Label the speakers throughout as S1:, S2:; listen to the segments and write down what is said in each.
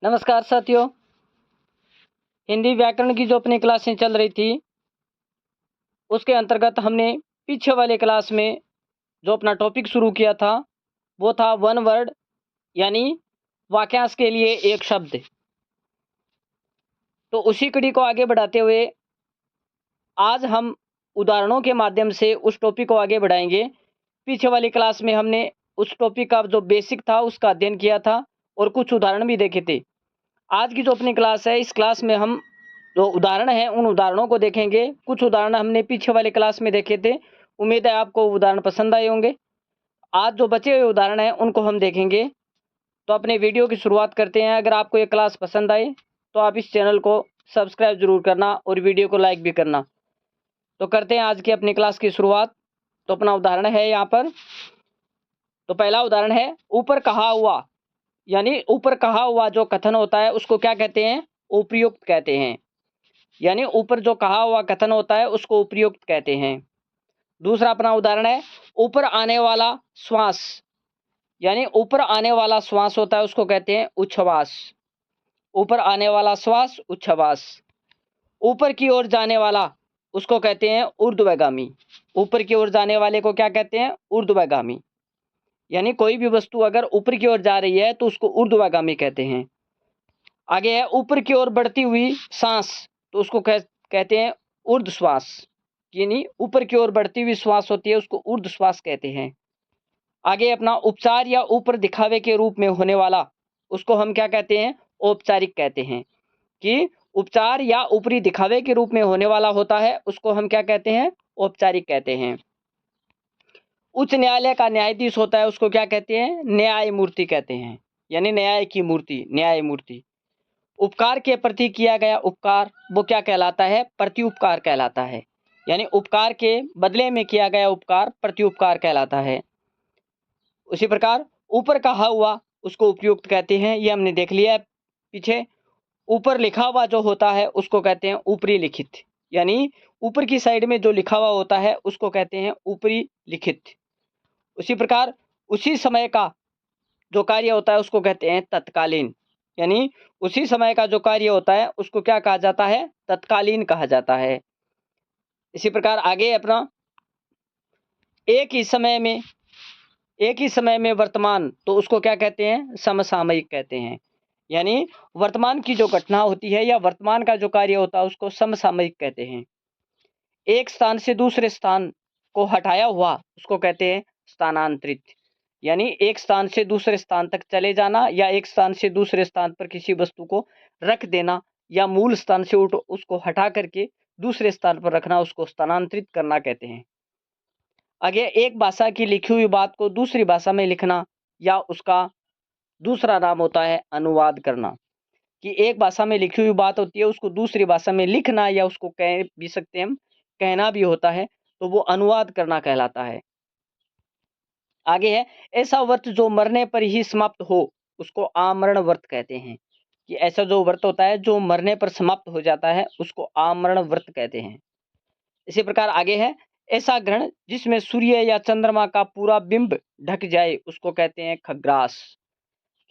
S1: नमस्कार साथियों। हिंदी व्याकरण की जो अपनी क्लासें चल रही थी उसके अंतर्गत हमने पीछे वाले क्लास में जो अपना टॉपिक शुरू किया था वो था वन वर्ड यानी वाक्यांश के लिए एक शब्द। तो उसी कड़ी को आगे बढ़ाते हुए आज हम उदाहरणों के माध्यम से उस टॉपिक को आगे बढ़ाएंगे। पीछे वाली क्लास में हमने उस टॉपिक का जो बेसिक था उसका अध्ययन किया था और कुछ उदाहरण भी देखे थे। आज की जो अपनी क्लास है इस क्लास में हम जो उदाहरण हैं उन उदाहरणों को देखेंगे। कुछ उदाहरण हमने पीछे वाले क्लास में देखे थे। उम्मीद है आपको उदाहरण पसंद आए होंगे। आज जो बचे हुए उदाहरण हैं उनको हम देखेंगे। तो अपने वीडियो की शुरुआत करते हैं। अगर आपको ये क्लास पसंद आए तो आप इस चैनल को सब्सक्राइब जरूर करना और वीडियो को लाइक भी करना। तो करते हैं आज की अपनी क्लास की शुरुआत। तो अपना उदाहरण है यहाँ पर। तो पहला उदाहरण है ऊपर कहा हुआ, यानी ऊपर कहा हुआ जो कथन होता है उसको क्या कहते हैं? उपयुक्त कहते हैं। यानी ऊपर जो कहा हुआ कथन होता है उसको उपयुक्त कहते हैं। दूसरा अपना उदाहरण है ऊपर आने वाला श्वास, यानी ऊपर आने वाला श्वास होता है उसको कहते हैं उच्छ्वास। ऊपर आने वाला श्वास उच्छ्वास। ऊपर की ओर जाने वाला उसको कहते हैं ऊर्ध्वगामी। ऊपर की ओर जाने वाले को क्या कहते हैं? ऊर्ध्वगामी। यानी कोई भी वस्तु अगर ऊपर की ओर जा रही है तो उसको ऊर्ध्वगामी कहते हैं। आगे है ऊपर की ओर बढ़ती हुई सांस, तो उसको कहते हैं ऊर्ध्व श्वास। यानी ऊपर की ओर बढ़ती हुई श्वास होती है उसको ऊर्ध्व श्वास कहते हैं। आगे अपना उपचार या ऊपर दिखावे के रूप में होने वाला उसको हम क्या कहते हैं? औपचारिक कहते हैं। कि उपचार या ऊपरी दिखावे के रूप में होने वाला होता है उसको हम क्या कहते हैं? औपचारिक कहते हैं। उच्च न्यायालय का न्यायाधीश होता है उसको क्या कहते हैं? न्यायमूर्ति कहते हैं। यानी न्याय की मूर्ति, न्यायमूर्ति। उपकार के प्रति किया गया उपकार वो क्या कहलाता है? प्रत्युपकार कहलाता है। यानी उपकार के बदले में किया गया उपकार प्रत्युपकार कहलाता है। उसी प्रकार ऊपर कहा हुआ उसको उपयुक्त कहते हैं, ये हमने देख लिया है पीछे। ऊपर लिखा हुआ जो होता है उसको कहते हैं ऊपरी लिखित। यानी ऊपर की साइड में जो लिखा हुआ होता है उसको कहते हैं ऊपरी लिखित। उसी प्रकार उसी समय का जो कार्य होता है उसको कहते हैं तत्कालीन। यानी उसी समय का जो कार्य होता है उसको क्या कहा जाता है? तत्कालीन कहा जाता है। इसी प्रकार आगे अपना एक ही समय में वर्तमान, तो उसको क्या कहते हैं? समसामयिक कहते हैं। यानी वर्तमान की जो घटना होती है या वर्तमान का जो कार्य होता है उसको समसामयिक कहते हैं। एक स्थान से दूसरे स्थान को हटाया हुआ उसको कहते हैं स्थानांतरित। यानी एक स्थान से दूसरे स्थान तक चले जाना या एक स्थान से दूसरे स्थान पर किसी वस्तु को रख देना या मूल स्थान से उसको हटा करके दूसरे स्थान पर रखना उसको स्थानांतरित करना कहते हैं। आगे एक भाषा की लिखी हुई बात को दूसरी भाषा में लिखना या उसका दूसरा नाम होता है अनुवाद करना। कि एक भाषा में लिखी हुई बात होती है उसको दूसरी भाषा में लिखना या उसको कह भी सकते हैं हम, कहना भी होता है, तो वो अनुवाद करना कहलाता है। आगे है ऐसा व्रत जो मरने पर ही समाप्त हो उसको आमरण व्रत कहते हैं। कि ऐसा जो व्रत होता है जो मरने पर समाप्त हो जाता है उसको आमरण व्रत कहते हैं। इसी प्रकार आगे है ऐसा ग्रहण जिसमें सूर्य या चंद्रमा का पूरा बिंब ढक जाए उसको कहते हैं खग्रास।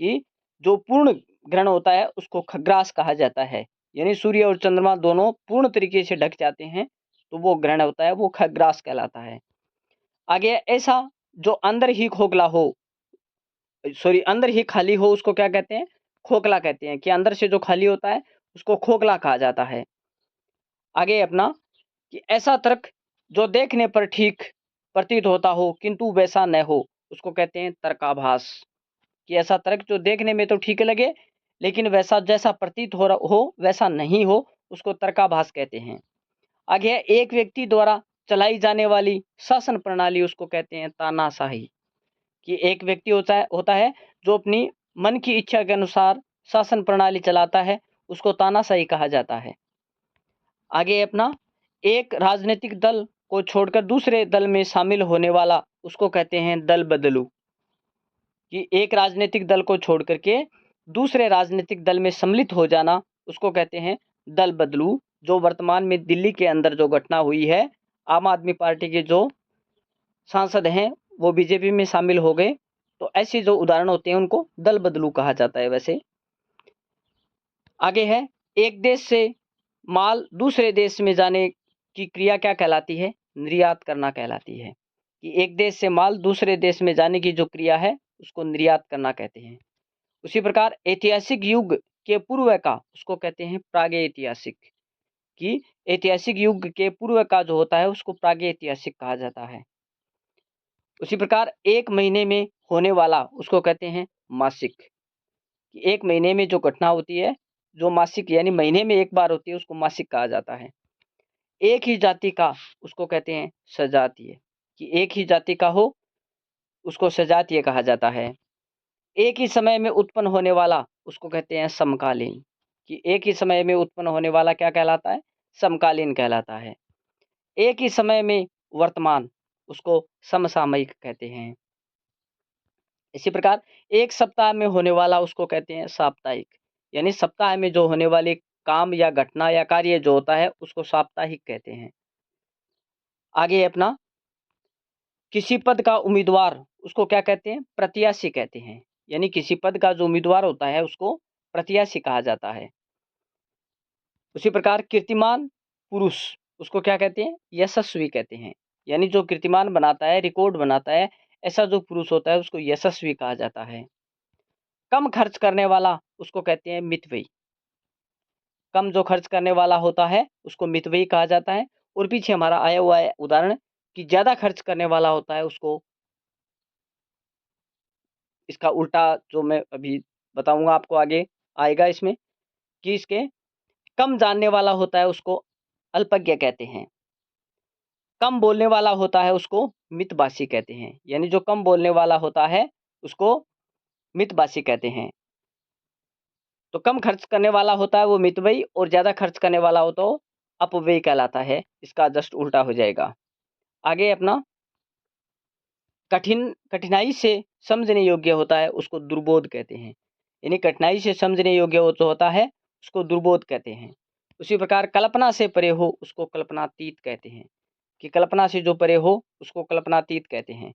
S1: कि जो पूर्ण ग्रहण होता है उसको खग्रास कहा जाता है। यानी सूर्य और चंद्रमा दोनों पूर्ण तरीके से ढक जाते हैं तो वो ग्रहण होता है वो खग्रास कहलाता है। आगे ऐसा जो अंदर ही खोखला हो, अंदर ही खाली हो उसको क्या कहते हैं? खोखला कहते हैं। कि अंदर से जो खाली होता है उसको खोखला कहा जाता है। आगे अपना कि ऐसा तर्क जो देखने पर ठीक प्रतीत होता हो किंतु वैसा न हो उसको कहते हैं तर्काभास। कि ऐसा तर्क जो देखने में तो ठीक लगे लेकिन वैसा जैसा प्रतीत हो वैसा नहीं हो उसको तर्काभास कहते हैं। आगे है एक व्यक्ति द्वारा चलाई जाने वाली शासन प्रणाली उसको कहते हैं तानाशाही। कि एक व्यक्ति होता है जो अपनी मन की इच्छा के अनुसार शासन प्रणाली चलाता है उसको तानाशाही कहा जाता है। आगे अपना एक राजनीतिक दल को छोड़कर दूसरे दल में शामिल होने वाला उसको कहते हैं दल बदलू। कि एक राजनीतिक दल को छोड़ करके दूसरे राजनीतिक दल में सम्मिलित हो जाना उसको कहते हैं दल बदलू। जो वर्तमान में दिल्ली के अंदर जो घटना हुई है, आम आदमी पार्टी के जो सांसद हैं वो बीजेपी में शामिल हो गए, तो ऐसे जो उदाहरण होते हैं उनको दल बदलू कहा जाता है। वैसे आगे है, एक देश से माल दूसरे देश में जाने की क्रिया क्या कहलाती है? निर्यात करना कहलाती है। कि एक देश से माल दूसरे देश में जाने की जो क्रिया है उसको निर्यात करना कहते हैं। उसी प्रकार ऐतिहासिक युग के पूर्व का उसको कहते हैं प्रागैतिहासिक। कि ऐतिहासिक युग के पूर्व का जो होता है उसको प्रागैतिहासिक कहा जाता है। उसी प्रकार एक महीने में होने वाला उसको कहते हैं मासिक। कि एक महीने में जो घटना होती है, जो मासिक यानी महीने में एक बार होती है, उसको मासिक कहा जाता है। एक ही जाति का उसको कहते हैं सजातीय। कि एक ही जाति का हो उसको सजातीय कहा जाता है। एक ही समय में उत्पन्न होने वाला उसको कहते हैं समकालीन। कि एक ही समय में उत्पन्न होने वाला क्या कहलाता है? समकालीन कहलाता है। एक ही समय में वर्तमान उसको समसामयिक कहते हैं। इसी प्रकार एक सप्ताह में होने वाला उसको कहते हैं साप्ताहिक। यानी सप्ताह में जो होने वाले काम या घटना या कार्य जो होता है उसको साप्ताहिक कहते हैं। आगे अपना किसी पद का उम्मीदवार उसको क्या कहते हैं? प्रत्याशी कहते हैं। यानी किसी पद का जो उम्मीदवार होता है उसको प्रत्याशी कहा जाता है। उसी प्रकार कीर्तिमान पुरुष उसको क्या कहते हैं? यशस्वी कहते हैं। यानी जो कीर्तिमान बनाता है, रिकॉर्ड बनाता है, ऐसा जो पुरुष होता है उसको यशस्वी कहा जाता है। कम खर्च करने वाला उसको कहते हैं मितव्ययी। कम जो खर्च करने वाला होता है उसको मितव्ययी कहा जाता है। और पीछे हमारा आया हुआ है उदाहरण कि ज़्यादा खर्च करने वाला होता है उसको, इसका उल्टा जो मैं अभी बताऊँगा आपको आगे आएगा इसमें, कि इसके कम जानने वाला होता है उसको अल्पज्ञ कहते हैं। कम बोलने वाला होता है उसको मितभाषी कहते हैं। यानी जो कम बोलने वाला होता है उसको मितभाषी कहते हैं। तो कम खर्च करने वाला होता है वो मितव्ययी और ज़्यादा खर्च करने वाला हो तो अपव्ययी कहलाता है। इसका जस्ट उल्टा हो जाएगा। आगे अपना कठिनाई से समझने योग्य होता है उसको दुर्बोध कहते हैं। यानी कठिनाई से समझने योग्य जो होता है उसको दुर्बोध कहते हैं। उसी प्रकार कल्पना से परे हो उसको कल्पनातीत कहते हैं। कि कल्पना से जो परे हो उसको कल्पनातीत कहते हैं।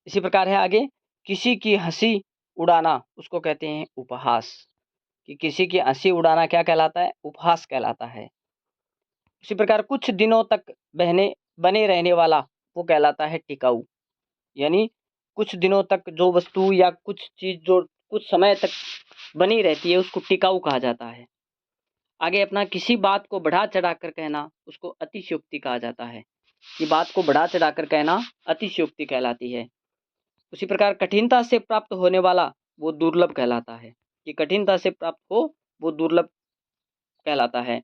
S1: इसी प्रकार है आगे, किसी की हंसी उड़ाना उसको कहते हैं उपहास। कि किसी की हंसी उड़ाना क्या कहलाता है? उपहास कहलाता है। इसी प्रकार कुछ दिनों तक बने रहने वाला वो कहलाता है टिकाऊ। यानी कुछ दिनों तक जो वस्तु या कुछ चीज़ जो कुछ समय तक बनी रहती है उसको टिकाऊ कहा जाता है। आगे अपना किसी बात को बढ़ा-चढ़ा कर कहना उसको अतिशयोक्ति कहा जाता है। कि बात को बढ़ा-चढ़ा कर कहना अतिशयोक्ति कहलाती है। उसी प्रकार कठिनता से प्राप्त होने वाला वो दुर्लभ कहलाता है। कि कठिनता से प्राप्त हो वो दुर्लभ कहलाता है।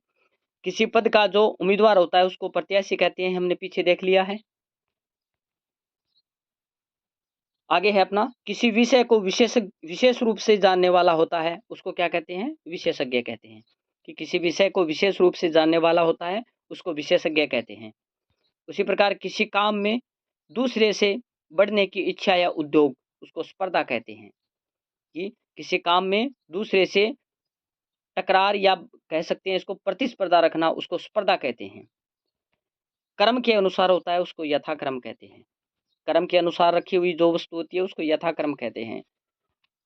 S1: किसी पद का जो उम्मीदवार होता है उसको प्रत्याशी कहते हैं, हमने पीछे देख लिया है। आगे है अपना किसी विषय को विशेष रूप से जानने वाला होता है उसको क्या कहते हैं? विशेषज्ञ कहते हैं। कि किसी विषय को विशेष रूप से जानने वाला होता है उसको विशेषज्ञ कहते हैं। उसी प्रकार किसी काम में दूसरे से बढ़ने की इच्छा या उद्योग उसको स्पर्धा कहते हैं। कि किसी काम में दूसरे से टकरार या कह सकते हैं इसको प्रतिस्पर्धा रखना उसको स्पर्धा कहते हैं। कर्म के अनुसार होता है उसको यथाक्रम कहते हैं। कर्म के अनुसार रखी हुई जो वस्तु होती है उसको यथाक्रम कहते हैं।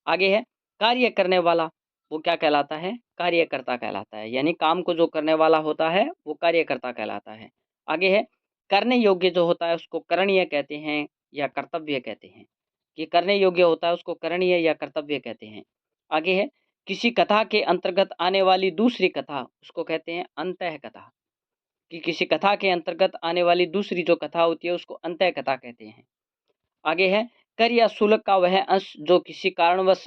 S1: आगे है कार्य करने वाला वो क्या कहलाता है? कार्यकर्ता कहलाता है। यानी काम को जो करने वाला होता है वो कार्यकर्ता कहलाता है। आगे है करने योग्य जो होता है उसको करणीय कहते हैं या कर्तव्य कहते हैं। कि करने योग्य होता है उसको करणीय या कर्तव्य कहते हैं। आगे है किसी कथा के अंतर्गत आने वाली दूसरी कथा उसको कहते हैं अंतः कथा। कि किसी कथा के अंतर्गत आने वाली दूसरी जो कथा होती है उसको अंतः कथा कहते हैं। आगे है कर या शुल्क का वह अंश जो किसी कारणवश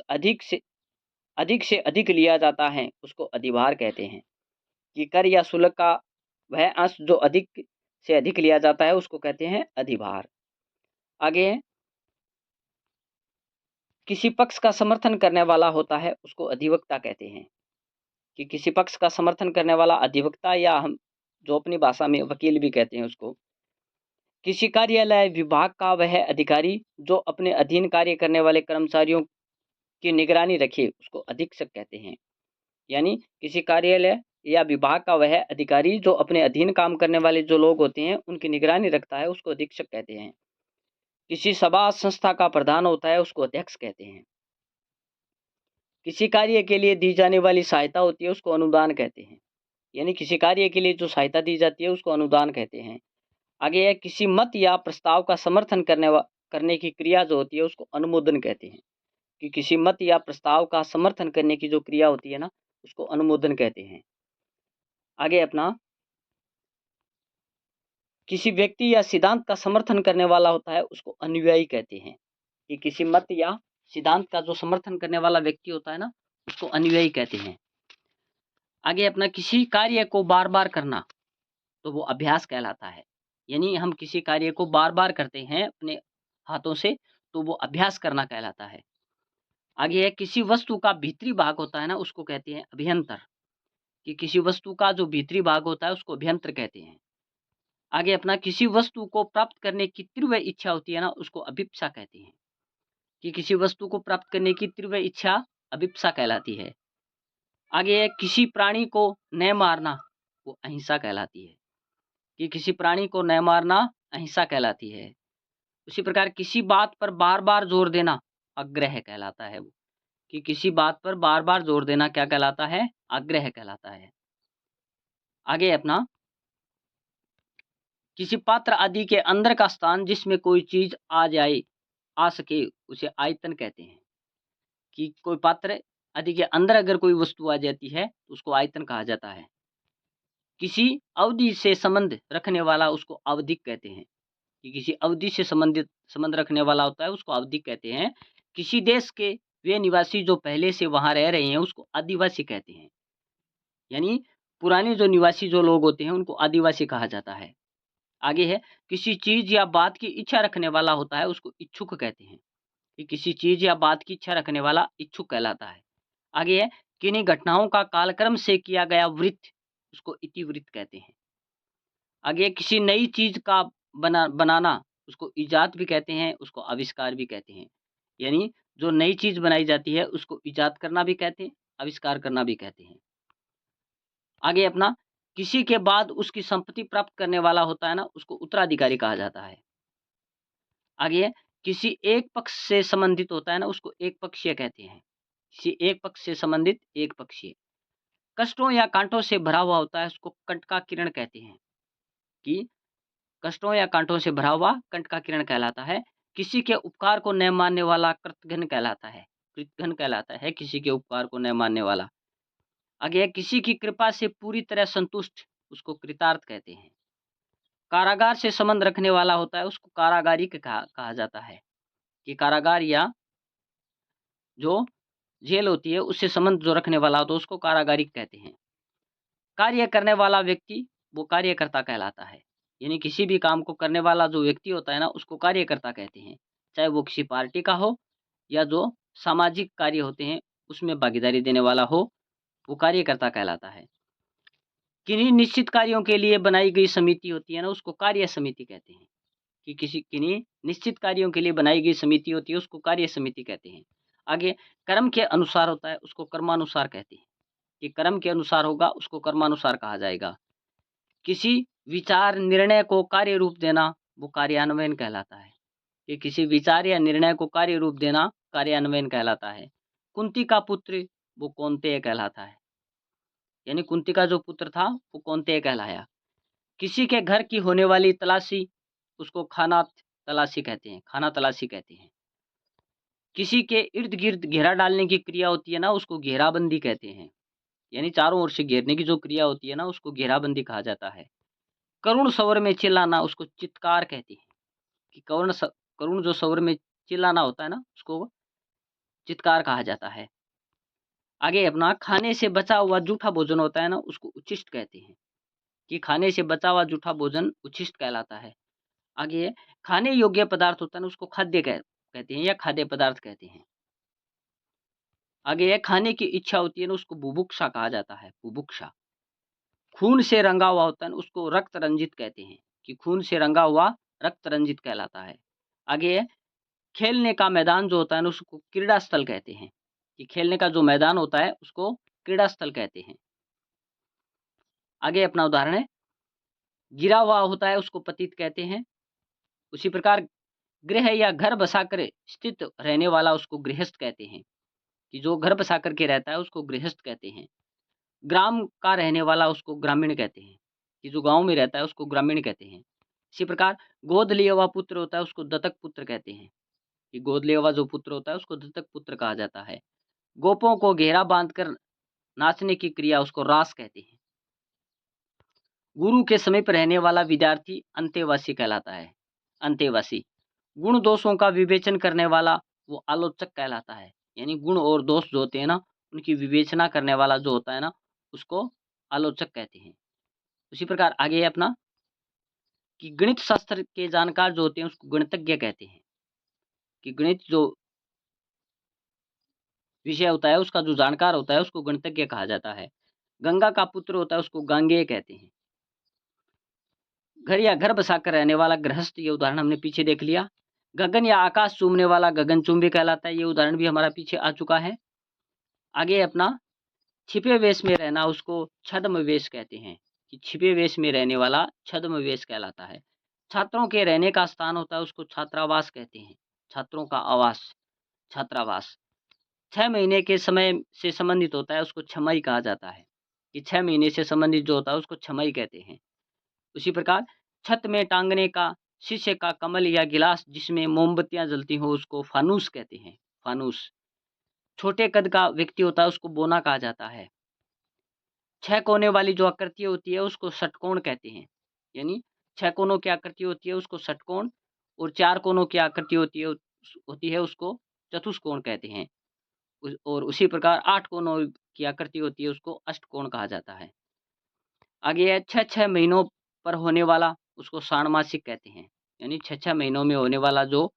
S1: अधिक से अधिक लिया जाता है उसको अधिभार कहते हैं। कि कर या शुल्क का वह अंश जो अधिक से अधिक लिया जाता है उसको कहते हैं अधिभार। आगे है किसी पक्ष का समर्थन करने वाला होता है उसको अधिवक्ता कहते हैं। कि किसी पक्ष का समर्थन करने वाला अधिवक्ता या हम जो अपनी भाषा में वकील भी कहते हैं उसको। किसी कार्यालय विभाग का वह अधिकारी जो अपने अधीन कार्य करने वाले कर्मचारियों की निगरानी रखे उसको अधीक्षक कहते हैं। यानी किसी कार्यालय या विभाग का वह अधिकारी जो अपने अधीन काम करने वाले जो लोग होते हैं उनकी निगरानी रखता है उसको अधीक्षक कहते हैं। किसी सभा संस्था का प्रधान होता है उसको अध्यक्ष कहते हैं। किसी कार्य के लिए दी जाने वाली सहायता होती है उसको अनुदान कहते हैं। यानी किसी कार्य के लिए जो सहायता दी जाती है उसको अनुदान कहते हैं। आगे है किसी मत या प्रस्ताव का समर्थन करने की क्रिया जो होती है उसको अनुमोदन कहते हैं। कि किसी मत या प्रस्ताव का समर्थन करने की जो क्रिया होती है ना उसको अनुमोदन कहते हैं। आगे अपना किसी व्यक्ति या सिद्धांत का समर्थन करने वाला होता है उसको अनुयायी कहते हैं। कि किसी मत या सिद्धांत का जो समर्थन करने वाला व्यक्ति होता है ना उसको अनुयायी कहते हैं। आगे अपना किसी कार्य को बार बार करना तो वो अभ्यास कहलाता है। यानी हम किसी कार्य को बार बार करते हैं अपने हाथों से तो वो अभ्यास करना कहलाता है। आगे है किसी वस्तु का भीतरी भाग होता है ना उसको कहते हैं अभ्यंतर। कि किसी वस्तु का जो भीतरी भाग होता है उसको अभ्यंतर कहते हैं। आगे अपना किसी वस्तु को प्राप्त करने की तीव्र इच्छा होती है ना उसको अभिप्सा कहते हैं। कि किसी वस्तु को प्राप्त करने की तीव्र इच्छा अभिप्सा कहलाती है। आगे है किसी प्राणी को न मारना वो अहिंसा कहलाती है। कि किसी प्राणी को न मारना अहिंसा कहलाती है। उसी प्रकार किसी बात पर बार बार जोर देना आग्रह कहलाता है वो। कि किसी बात पर बार बार जोर देना क्या कहलाता है? आग्रह कहलाता है। आगे अपना किसी पात्र आदि के अंदर का स्थान जिसमें कोई चीज आ सके उसे आयतन कहते हैं। कि कोई पात्र आदि के अंदर अगर कोई वस्तु आ जाती है तो उसको आयतन कहा जाता है। किसी अवधि से संबंध रखने वाला उसको आवधिक कहते हैं। कि किसी अवधि से संबंध रखने वाला होता है उसको आवधिक कहते हैं। किसी देश के वे निवासी जो पहले से वहां रह रहे हैं उसको आदिवासी कहते हैं। यानी पुराने जो निवासी जो लोग होते हैं उनको आदिवासी कहा जाता है। आगे है किसी चीज या बात की इच्छा रखने वाला होता है उसको इच्छुक कहते हैं। कि किसी चीज या बात की इच्छा रखने वाला इच्छुक कहलाता है। आगे है किन्हीं घटनाओं का कालक्रम से किया गया वृत्त उसको इतिवृत्त कहते हैं। आगे किसी नई चीज का बनाना उसको इजाद भी कहते हैं उसको आविष्कार भी कहते हैं। यानी जो नई चीज बनाई जाती है उसको इजाद करना भी कहते हैं आविष्कार करना भी कहते हैं। आगे अपना किसी के बाद उसकी संपत्ति प्राप्त करने वाला होता है ना उसको उत्तराधिकारी कहा जाता है। आगे है किसी एक पक्ष से संबंधित होता है ना उसको एक पक्षीय कहते हैं। किसी एक पक्ष से संबंधित एक पक्षीय। कष्टों या कांटों से भरा हुआ होता है उसको कंट का किरण कहते हैं। कि कष्टों या कांटों से भरा हुआ कंट का किरण कहलाता है। किसी के उपकार को न मानने वाला कृतघ्न कहलाता है। कृतघ्न कहलाता है किसी के उपकार को न मानने वाला। आगे है किसी की कृपा से पूरी तरह संतुष्ट उसको कृतार्थ कहते हैं। कारागार से संबंध रखने वाला होता है उसको कारागारी कहा जाता है। कि कारागार या जो जेल होती है उससे संबंध जो रखने वाला होता है उसको कारागारी कहते हैं। कार्य करने वाला व्यक्ति वो कार्यकर्ता कहलाता है। यानी किसी भी काम को करने वाला जो व्यक्ति होता है ना उसको कार्यकर्ता कहते हैं। चाहे वो किसी पार्टी का हो या जो सामाजिक कार्य होते हैं उसमें भागीदारी देने वाला हो वो कार्यकर्ता कहलाता है। किन्हीं निश्चित कार्यों के लिए बनाई गई समिति होती है ना उसको कार्य समिति कहते हैं। कि किसी किन्हीं निश्चित कार्यों के लिए बनाई गई समिति होती है उसको कार्य समिति कहते हैं। आगे कर्म के अनुसार होता है उसको कर्मानुसार कहते हैं। कि कर्म के अनुसार होगा उसको कर्मानुसार कहा जाएगा। किसी विचार निर्णय को कार्य रूप देना वो कार्यान्वयन कहलाता है। कि किसी विचार या निर्णय को कार्य रूप देना कार्यान्वयन कहलाता है। कुंती का पुत्र वो कौन्तेय कहलाता है। यानी कुंती का जो पुत्र था वो कौन्तेय कहलाया। किसी के घर की होने वाली तलाशी उसको खाना तलाशी कहते हैं। खाना तलाशी कहते हैं। किसी के इर्द गिर्द घेरा डालने की क्रिया होती है ना उसको घेराबंदी कहते हैं। यानी चारों ओर से घेरने की जो क्रिया होती है ना उसको घेराबंदी कहा जाता है। करुण स्वर में चिल्लाना उसको चित्कार कहते हैं। कि करुण जो स्वर में चिल्लाना होता है ना उसको चित्कार कहा जाता है। आगे अपना खाने से बचा हुआ जूठा भोजन होता है ना उसको उच्छिष्ट कहते हैं। कि खाने से बचा हुआ जूठा भोजन उच्छिष्ट कहलाता है। आगे खाने योग्य पदार्थ होता है ना उसको कहते हैं या खाद्य पदार्थ कहते हैं। आगे खाने की इच्छा होती है ना उसको बुभुक्षा कहा जाता है। बुभुक्षा खून से रंगा हुआ होता है ना उसको रक्त रंजित कहते हैं। कि खून से रंगा हुआ रक्त रंजित कहलाता है। आगे खेलने का मैदान जो होता है ना उसको क्रीड़ा स्थल कहते हैं। कि खेलने का जो मैदान होता है उसको क्रीड़ा स्थल कहते हैं। आगे अपना उदाहरण है गिरा हुआ होता है उसको पतित कहते हैं। उसी प्रकार गृह या घर बसाकर स्थित रहने वाला उसको गृहस्थ कहते हैं। कि जो घर बसा करके रहता है उसको गृहस्थ कहते हैं। ग्राम का रहने वाला उसको ग्रामीण कहते हैं, कि जो गाँव में रहता है उसको ग्रामीण कहते हैं। इसी प्रकार गोद लिया हुआ पुत्र होता है उसको दत्तक पुत्र कहते हैं, कि गोद लिया हुआ जो पुत्र होता है उसको दत्तक पुत्र कहा जाता है। गोपों को घेरा बाँधकर नाचने की क्रिया उसको रास कहते हैं। गुरु के समीप रहने वाला विद्यार्थी अंतेवासी कहलाता है। अंतेवासी गुण दोषों का विवेचन करने वाला वो आलोचक कहलाता है। यानी गुण और दोष जो होते हैं ना, उनकी विवेचना करने वाला जो होता है ना, उसको आलोचक कहते हैं। उसी प्रकार आगे है अपना कि गणित शास्त्र के जानकार जो होते हैं उसको गणितज्ञ कहते हैं, कि गणित जो विषय होता है उसका जो जानकार होता है उसको गणितज्ञ कहा जाता है। गंगा का पुत्र होता है उसको गांगेय कहते हैं। घर या घर बसाकर रहने वाला गृहस्थ, ये उदाहरण हमने पीछे देख लिया। गगन या आकाश चूमने वाला गगनचुंबी कहलाता है, ये उदाहरण भी हमारा पीछे आ चुका है। आगे अपना छिपे वेश में रहना उसको छद्म वेश कहते हैं, कि छिपे वेश में रहने वाला छद्म वेश कहलाता है। छात्रों के रहने का स्थान होता है उसको छात्रावास कहते हैं। छात्रों का आवास छात्रावास। 6 महीने के समय से संबंधित होता है उसको छमाही कहा जाता है, कि 6 महीने से संबंधित जो होता है उसको छमाही कहते हैं। उसी प्रकार छत में टांगने का शीशे का कमल या गिलास जिसमें मोमबत्तियां जलती हो उसको फानूस कहते हैं। फानूस। छोटे कद का व्यक्ति होता है उसको बोना कहा जाता है। 6 कोने वाली जो आकृति होती है उसको षटकोण कहते हैं। यानी 6 कोनों की आकृति होती है उसको षटकोण, और 4 कोनों की आकृति होती है उसको चतुष्कोण कहते हैं। और उसी प्रकार 8 कोनों की आकृति होती है उसको अष्टकोण कहा जाता है। आगे है 6-6 महीनों पर होने वाला उसको षाण्मासिक कहते हैं। यानी 6-6 महीनों में होने वाला जो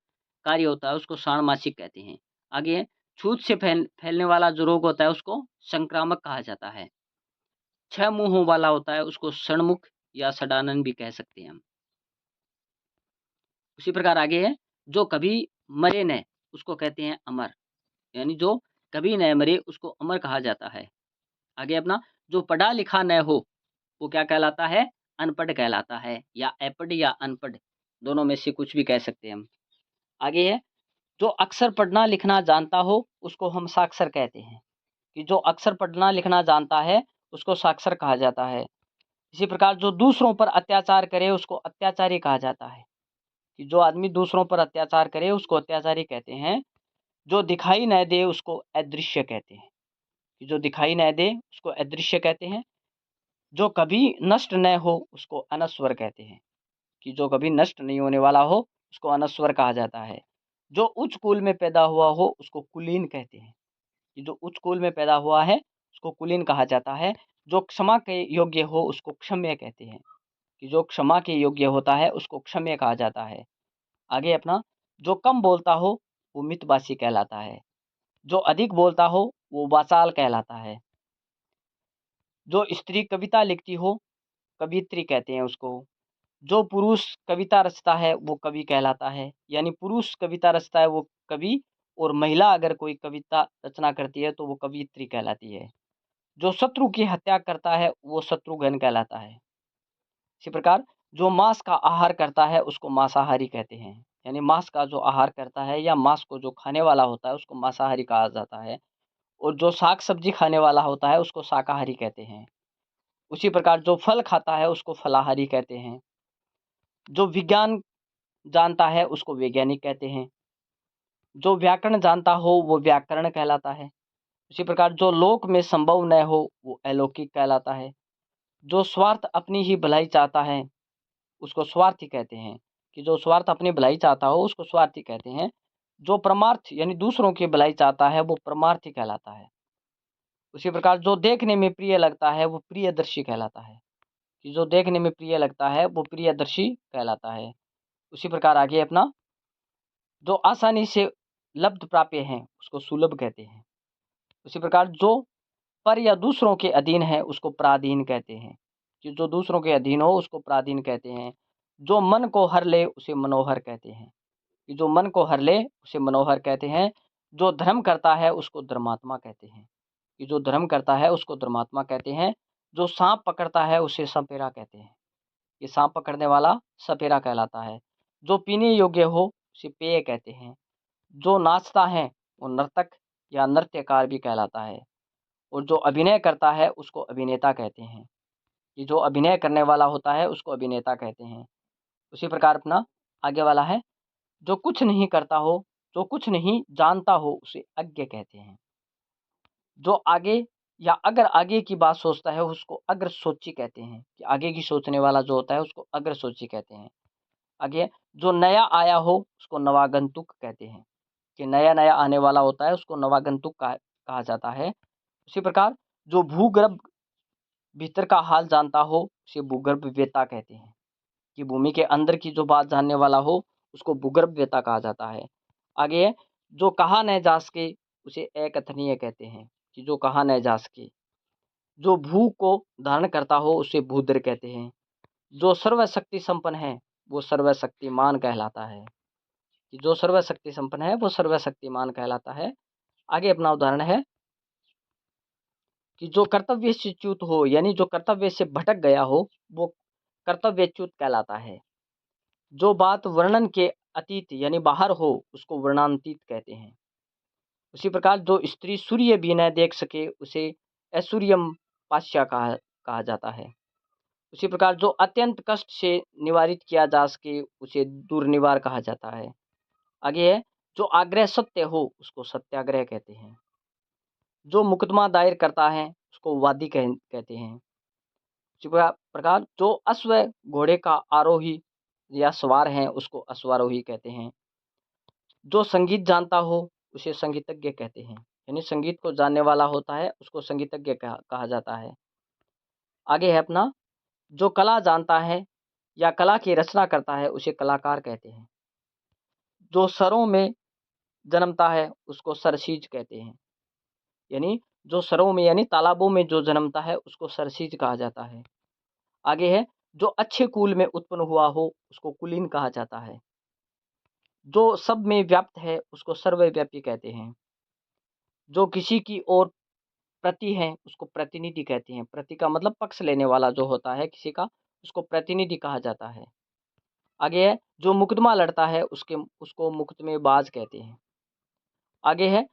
S1: कार्य होता है उसको षाण्मासिक कहते हैं। आगे है छूत से फैलने वाला जो रोग होता है उसको संक्रामक कहा जाता है। 6 मुंहों वाला होता है उसको षण्मुख या षडानन भी कह सकते हैं हम। उसी प्रकार आगे है जो कभी मरे न उसको कहते हैं अमर। यानी जो कभी न मरे उसको अमर कहा जाता है। आगे अपना जो पढ़ा लिखा न हो वो क्या कहलाता है? अनपढ़ कहलाता है, या अपढ़ या अनपढ़, दोनों में से कुछ भी कह सकते हैं हम। आगे है जो अक्षर पढ़ना लिखना जानता हो उसको हम साक्षर कहते हैं, कि जो अक्षर पढ़ना लिखना जानता है उसको साक्षर कहा जाता है। इसी प्रकार जो दूसरों पर अत्याचार करे उसको अत्याचारी कहा जाता है, कि जो आदमी दूसरों पर अत्याचार करे उसको अत्याचारी कहते हैं। जो दिखाई न दे उसको अदृश्य कहते हैं, कि जो दिखाई न दे उसको अदृश्य कहते हैं। जो कभी नष्ट न हो उसको अनश्वर कहते हैं, कि जो कभी नष्ट नहीं होने वाला हो उसको अनश्वर कहा जाता है। जो उच्च कुल में पैदा हुआ हो उसको कुलीन कहते हैं, कि जो उच्च कुल में पैदा हुआ है उसको कुलीन कहा जाता है। जो क्षमा के योग्य हो उसको क्षम्य कहते हैं, कि जो क्षमा के योग्य होता है उसको क्षम्य कहा जाता है। आगे अपना जो कम बोलता हो वो मितभाषी कहलाता है। जो अधिक बोलता हो वो वाचाल कहलाता है। जो स्त्री कविता लिखती हो कवियत्री कहते हैं उसको। जो पुरुष कविता रचता है वो कवि कहलाता है, यानी पुरुष कविता रचता है वो कवि, और महिला अगर कोई कविता रचना करती है तो वो कवियत्री कहलाती है। जो शत्रु की हत्या करता है वो शत्रुघ्न कहलाता है। इसी प्रकार जो मांस का आहार करता है उसको मांसाहारी कहते हैं, यानी मांस का जो आहार करता है या मांस को जो खाने वाला होता है उसको मांसाहारी कहा जाता है। और जो साग सब्जी खाने वाला होता है उसको शाकाहारी कहते हैं। उसी प्रकार जो फल खाता है उसको फलाहारी कहते हैं। जो विज्ञान जानता है उसको वैज्ञानिक कहते हैं। जो व्याकरण जानता हो वो व्याकरण कहलाता है। उसी प्रकार जो लोक में संभव न हो वो अलौकिक कहलाता है। जो स्वार्थ अपनी ही भलाई चाहता है उसको स्वार्थी कहते हैं, कि जो स्वार्थ अपनी भलाई चाहता हो उसको स्वार्थी कहते हैं। जो परमार्थ यानी दूसरों की भलाई चाहता है वो परमार्थी कहलाता है। उसी प्रकार जो देखने में प्रिय लगता है वो प्रियदर्शी कहलाता है, कि जो देखने में प्रिय लगता है वो प्रियदर्शी कहलाता है। उसी प्रकार आगे अपना जो आसानी से लब्ध प्राप्य हैं उसको सुलभ कहते हैं। उसी प्रकार जो पर या दूसरों के अधीन है उसको पराधीन कहते हैं, कि जो दूसरों के अधीन हो उसको पराधीन कहते हैं। जो मन को हर ले उसे मनोहर कहते हैं, कि जो मन को हर ले उसे मनोहर कहते हैं। जो धर्म करता है उसको धर्मात्मा कहते हैं, कि जो धर्म करता है उसको धर्मात्मा कहते हैं। जो सांप पकड़ता है उसे सपेरा कहते हैं, ये सांप पकड़ने वाला सपेरा कहलाता है। जो पीने योग्य हो उसे पेय कहते हैं। जो नाचता है वो नर्तक या नृत्यकार भी कहलाता है। और जो अभिनय करता है उसको अभिनेता कहते हैं, कि जो अभिनय करने वाला होता है उसको अभिनेता कहते हैं। उसी प्रकार अपना आगे वाला है, जो कुछ नहीं करता हो, जो कुछ नहीं जानता हो उसे अज्ञ कहते हैं। जो आगे या अगर आगे की बात सोचता है उसको अग्रसोची कहते हैं, कि आगे की सोचने वाला जो होता है उसको अग्रसोची कहते हैं। आगे जो नया आया हो उसको नवागंतुक कहते हैं, कि नया-नया आने वाला होता है उसको नवागंतुक कहा जाता है। उसी प्रकार जो भूगर्भ भीतर का हाल जानता हो उसे भूगर्भवेत्ता कहते हैं, कि भूमि के अंदर की जो बात जानने वाला हो उसको भूगर्भवेत्ता कहा जाता है। आगे है, जो कहा न जा सके उसे अकथनीय कहते हैं, कि जो कहा न जा सके। जो भू को धारण करता हो उसे भूधर कहते हैं। जो सर्वशक्ति संपन्न है वो सर्वशक्तिमान कहलाता है, कि जो सर्वशक्ति संपन्न है वो सर्वशक्तिमान कहलाता है। आगे अपना उदाहरण है कि जो कर्तव्य से च्युत हो, यानी जो कर्तव्य से भटक गया हो वो कर्तव्यच्युत कहलाता है। जो बात वर्णन के अतीत यानी बाहर हो उसको वर्णांतीत कहते हैं। उसी प्रकार जो स्त्री सूर्य भी न देख सके उसे ऐश्वर्यम पाश्या कहा जाता है। उसी प्रकार जो अत्यंत कष्ट से निवारित किया जा सके उसे दुर्निवार कहा जाता है। आगे है, जो आग्रह सत्य हो उसको सत्याग्रह कहते हैं। जो मुकदमा दायर करता है उसको वादी कहते हैं। इसी प्रकार जो अश्व घोड़े का आरोही या सवार है उसको अश्वारोही कहते हैं। जो संगीत जानता हो उसे संगीतज्ञ कहते हैं, यानी संगीत को जानने वाला होता है उसको संगीतज्ञ कहा जाता है। आगे है अपना, जो कला जानता है या कला की रचना करता है उसे कलाकार कहते हैं। जो सरों में जन्मता है उसको सरसीज कहते हैं, यानी जो सरों में यानी तालाबों में जो जन्मता है उसको सरसीज कहा जाता है। आगे है, जो अच्छे कुल में उत्पन्न हुआ हो उसको कुलीन कहा जाता है। जो सब में व्याप्त है उसको सर्वव्यापी कहते हैं। जो किसी की ओर प्रति है उसको प्रतिनिधि कहते हैं। प्रति का मतलब पक्ष लेने वाला जो होता है किसी का, उसको प्रतिनिधि कहा जाता है। आगे है, जो मुकदमा लड़ता है उसको मुकदमेबाज कहते हैं। आगे है,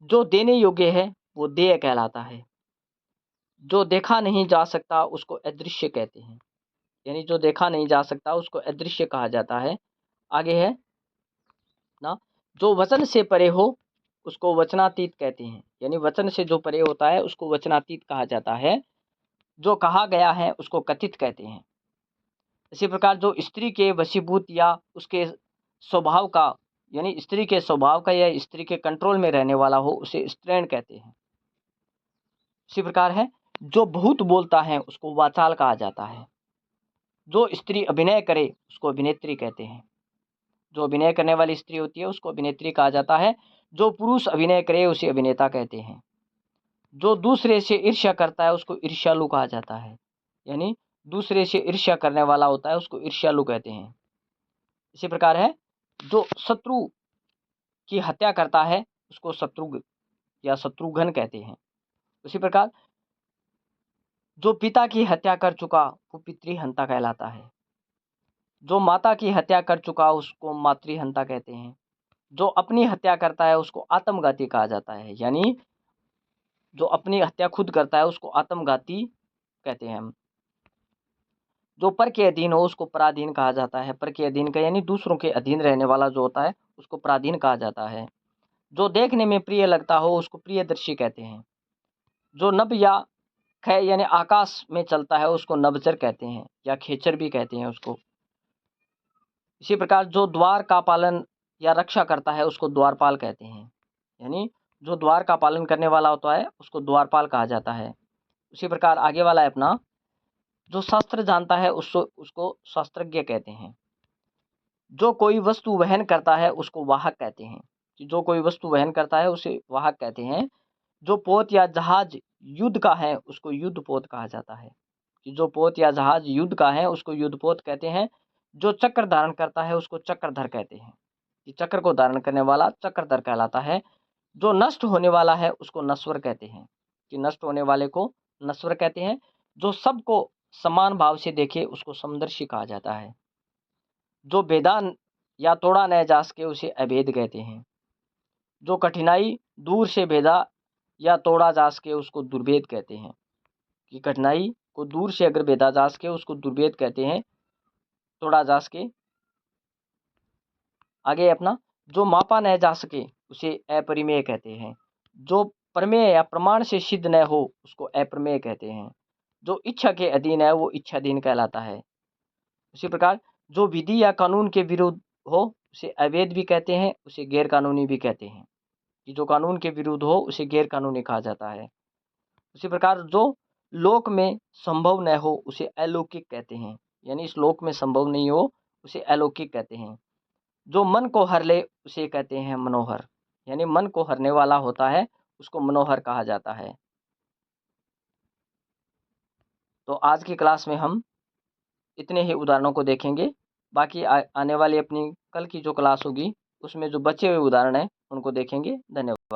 S1: जो देने योग्य है वो देय कहलाता है। जो देखा नहीं जा सकता उसको अदृश्य कहते हैं, यानी जो देखा नहीं जा सकता उसको अदृश्य कहा जाता है। आगे है ना, जो वचन से परे हो उसको वचनातीत कहते हैं, यानी वचन से जो परे होता है उसको वचनातीत कहा जाता है। जो कहा गया है उसको कथित कहते हैं। इसी प्रकार जो स्त्री के वशीभूत या उसके स्वभाव का, यानी स्त्री के स्वभाव का या स्त्री के कंट्रोल में रहने वाला हो उसे स्त्रीण कहते हैं। इसी प्रकार है, जो बहुत बोलता है उसको वाचाल कहा जाता है। जो स्त्री अभिनय करे उसको अभिनेत्री कहते हैं। जो अभिनय करने वाली स्त्री होती है उसको अभिनेत्री कहा जाता है। जो पुरुष अभिनय करे उसे अभिनेता कहते हैं। जो दूसरे से ईर्ष्या करता है उसको ईर्ष्यालु कहा जाता है, यानी दूसरे से ईर्ष्या करने वाला होता है उसको ईर्ष्यालु कहते हैं। इसी प्रकार है, जो शत्रु की हत्या करता है उसको शत्रुघ्न या शत्रुघ्न कहते हैं। उसी प्रकार जो पिता की हत्या कर चुका वो पितृहंता कहलाता है। जो माता की हत्या कर चुका उसको मातृहंता कहते हैं। जो अपनी हत्या करता है उसको आत्मघाती कहा जाता है, यानी जो अपनी हत्या खुद करता है उसको आत्मघाती कहते हैं हम। जो पर के अधीन हो उसको पराधीन कहा जाता है। पर के अधीन का यानी दूसरों के अधीन रहने वाला जो होता है उसको पराधीन कहा जाता है। जो देखने में प्रिय लगता हो उसको प्रियदर्शी कहते हैं। जो नभ या ख यानी आकाश में चलता है उसको नभचर कहते हैं या खेचर भी कहते हैं उसको। इसी प्रकार जो द्वार का पालन या रक्षा करता है उसको द्वारपाल कहते हैं, यानी जो द्वार का पालन करने वाला होता है उसको द्वारपाल कहा जाता है। उसी प्रकार आगे वाला है अपना, जो शास्त्र जानता है उसको शास्त्रज्ञ कहते हैं। जो कोई वस्तु वहन करता है उसको वाहक कहते हैं, कि जो कोई वस्तु वहन करता है उसे वाहक कहते हैं। जो पोत या जहाज युद्ध का है उसको युद्धपोत कहा जाता है, कि जो पोत या जहाज युद्ध का है उसको युद्धपोत कहते हैं। जो चक्र धारण करता है उसको चक्रधर कहते हैं, कि चक्र को धारण करने वाला चक्रधर कहलाता है। जो नष्ट होने वाला है उसको नश्वर कहते हैं, कि नष्ट होने वाले को नश्वर कहते हैं। जो सबको समान भाव से देखे उसको समदर्शी कहा जाता है। जो भेदा या तोड़ा न जा सके उसे अभेद कहते हैं। जो कठिनाई दूर से भेदा या तोड़ा जा सके उसको दुर्भेद कहते हैं। कि कठिनाई को दूर से अगर भेदा जा सके उसको दुर्भेद कहते हैं, तोड़ा जा सके। आगे अपना जो मापा न जा सके उसे अपरिमेय कहते हैं। जो प्रमेय या प्रमाण से सिद्ध न हो उसको अप्रमेय कहते हैं। जो इच्छा के अधीन है वो इच्छाधीन कहलाता है। उसी प्रकार जो विधि या कानून के विरुद्ध हो उसे अवैध भी कहते हैं, उसे गैर कानूनी भी कहते हैं। कि जो कानून के विरुद्ध हो उसे गैर कानूनी कहा जाता है। उसी प्रकार जो लोक में संभव न हो उसे अलौकिक कहते हैं, यानी इस लोक में संभव नहीं हो उसे अलौकिक कहते हैं। जो मन को हर ले उसे कहते हैं मनोहर, यानी मन को हरने वाला होता है उसको मनोहर कहा जाता है। तो आज की क्लास में हम इतने ही उदाहरणों को देखेंगे। बाकी आने वाली अपनी कल की जो क्लास होगी उसमें जो बचे हुए उदाहरण हैं उनको देखेंगे। धन्यवाद।